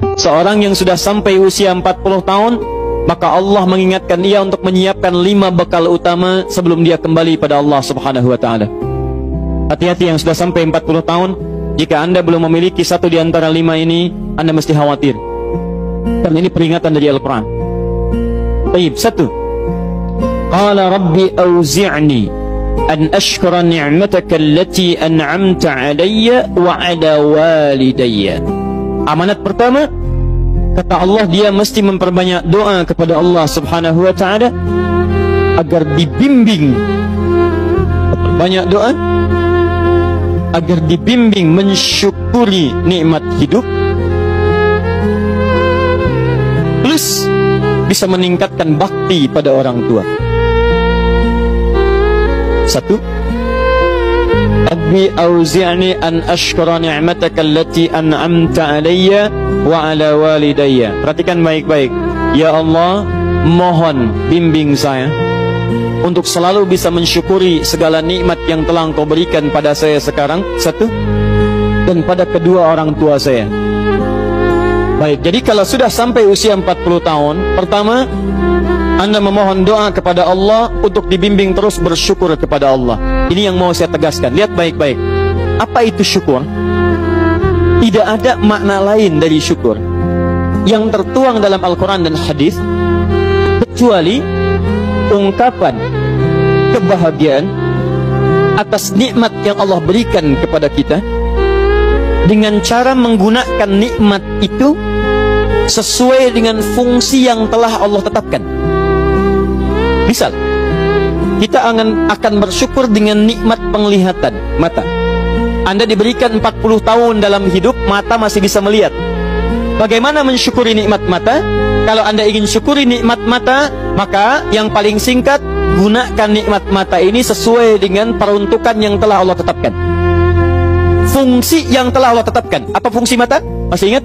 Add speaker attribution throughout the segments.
Speaker 1: Seorang yang sudah sampai usia 40 tahun, maka Allah mengingatkan dia untuk menyiapkan 5 bekal utama sebelum dia kembali pada Allah Subhanahu wa ta'ala. Hati-hati yang sudah sampai 40 tahun, jika Anda belum memiliki satu di antara 5 ini, Anda mesti khawatir. Karena ini peringatan dari Al-Quran. Baik, 1. Qala Rabbi awzi'ni an ashkura ni'mataka allati an'amta alayya wa ala walidayya. Amanat pertama, kata Allah, dia mesti memperbanyak doa kepada Allah Subhanahu wa ta'ala agar dibimbing. Banyak doa agar dibimbing mensyukuri nikmat hidup, plus bisa meningkatkan bakti pada orang tua. 1. Rabbi auzi'ni an ashkura ni'mataka allati an'amta alayya wa ala walidayya. Perhatikan baik-baik. Ya Allah, mohon bimbing saya untuk selalu bisa mensyukuri segala nikmat yang telah Engkau berikan pada saya sekarang, 1, dan pada kedua orang tua saya. Baik, jadi kalau sudah sampai usia 40 tahun, pertama, Anda memohon doa kepada Allah untuk dibimbing terus bersyukur kepada Allah. Ini yang mau saya tegaskan. Lihat baik-baik. Apa itu syukur? Tidak ada makna lain dari syukur yang tertuang dalam Al-Quran dan hadis kecuali ungkapan kebahagiaan atas nikmat yang Allah berikan kepada kita dengan cara menggunakan nikmat itu sesuai dengan fungsi yang telah Allah tetapkan. Misal, kita akan bersyukur dengan nikmat penglihatan mata. Anda diberikan 40 tahun dalam hidup, mata masih bisa melihat. Bagaimana mensyukuri nikmat mata? Kalau Anda ingin syukuri nikmat mata, maka yang paling singkat, gunakan nikmat mata ini sesuai dengan peruntukan yang telah Allah tetapkan. Fungsi yang telah Allah tetapkan. Apa fungsi mata? Masih ingat?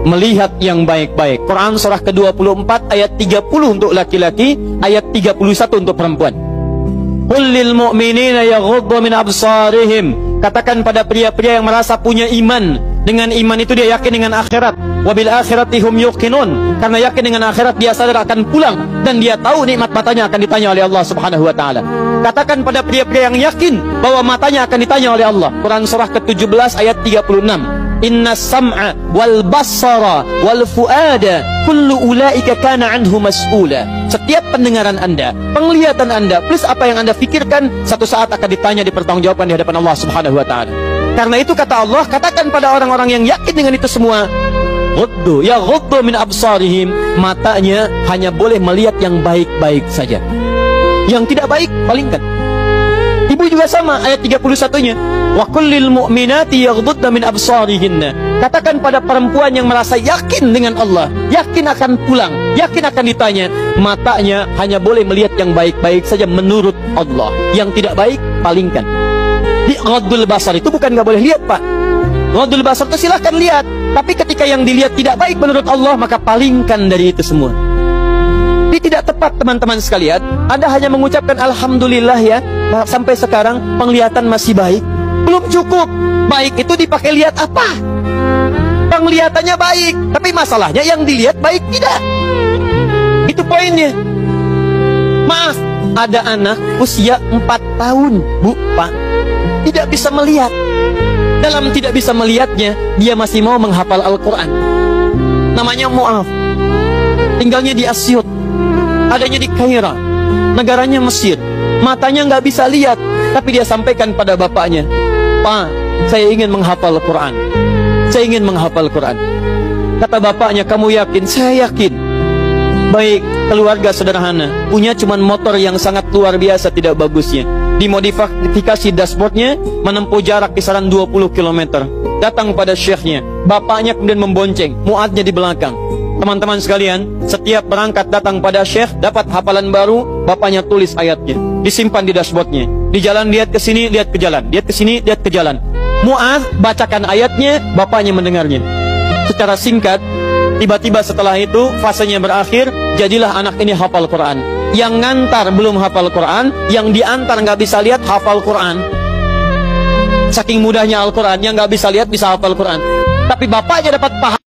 Speaker 1: Melihat yang baik-baik. Quran surah ke-24 ayat 30 untuk laki-laki, ayat 31 untuk perempuan. Qul lil mu'minina yaghuddu min absarihim. Katakan pada pria-pria yang merasa punya iman. Dengan iman itu dia yakin dengan akhirat. Wabil akhirati hum yuqinun. Karena yakin dengan akhirat dia sadar akan pulang dan dia tahu nikmat matanya akan ditanya oleh Allah Subhanahu wa taala. Katakan pada pria-pria yang yakin bahwa matanya akan ditanya oleh Allah. Quran surah ke-17 ayat 36. Inna sam'a wal basara wal fuada kullu ulaika kana anhu mas'ula. Setiap pendengaran Anda, penglihatan Anda, plus apa yang Anda fikirkan, satu saat akan ditanya, dipertanggungjawabkan di hadapan Allah Subhanahu wa taala. Karena itu kata Allah, katakan pada orang-orang yang yakin dengan itu semua, ghuddu min absarihim, matanya hanya boleh melihat yang baik-baik saja. Yang tidak baik, palingkan. Ibu juga sama, ayat 31-nya. Wa kullil mu'minati yaghdudna min absarihinna. Katakan pada perempuan yang merasa yakin dengan Allah, yakin akan pulang, yakin akan ditanya, matanya hanya boleh melihat yang baik-baik saja menurut Allah. Yang tidak baik, palingkan. Di ghaddul basar itu bukan nggak boleh lihat, Pak. Ghaddul basar itu silahkan lihat, tapi ketika yang dilihat tidak baik menurut Allah, maka palingkan dari itu semua. Ini tidak tepat, teman-teman sekalian. Anda hanya mengucapkan alhamdulillah ya, sampai sekarang penglihatan masih baik. Belum cukup. Baik itu dipakai lihat apa? Penglihatannya baik, tapi masalahnya yang dilihat baik tidak. Itu poinnya. Maaf, ada anak usia 4 tahun, Bu, Pak, tidak bisa melihat. Dalam tidak bisa melihatnya, dia masih mau menghafal Al-Quran. Namanya Mu'af. Tinggalnya di Asyut, adanya di Kaira, negaranya Mesir. Matanya nggak bisa lihat, tapi dia sampaikan pada bapaknya, Pak, saya ingin menghafal Quran. Saya ingin menghafal Quran. Kata bapaknya, kamu yakin? Saya yakin. Baik, keluarga sederhana, punya cuman motor yang sangat luar biasa tidak bagusnya. Dimodifikasi dashboardnya, menempuh jarak kisaran 20 km. Datang pada syekhnya, bapaknya kemudian membonceng, muadnya di belakang. Teman-teman sekalian, setiap berangkat datang pada syekh, dapat hafalan baru, bapaknya tulis ayatnya, disimpan di dashboardnya. Di jalan lihat ke sini, lihat ke jalan, lihat ke sini, lihat ke jalan. Mu'adz bacakan ayatnya, bapaknya mendengarnya. Secara singkat, tiba-tiba setelah itu fasenya berakhir, jadilah anak ini hafal Quran. Yang ngantar belum hafal Quran, yang diantar nggak bisa lihat hafal Quran. Saking mudahnya Al-Quran, yang nggak bisa lihat bisa hafal Quran. Tapi bapaknya dapat paham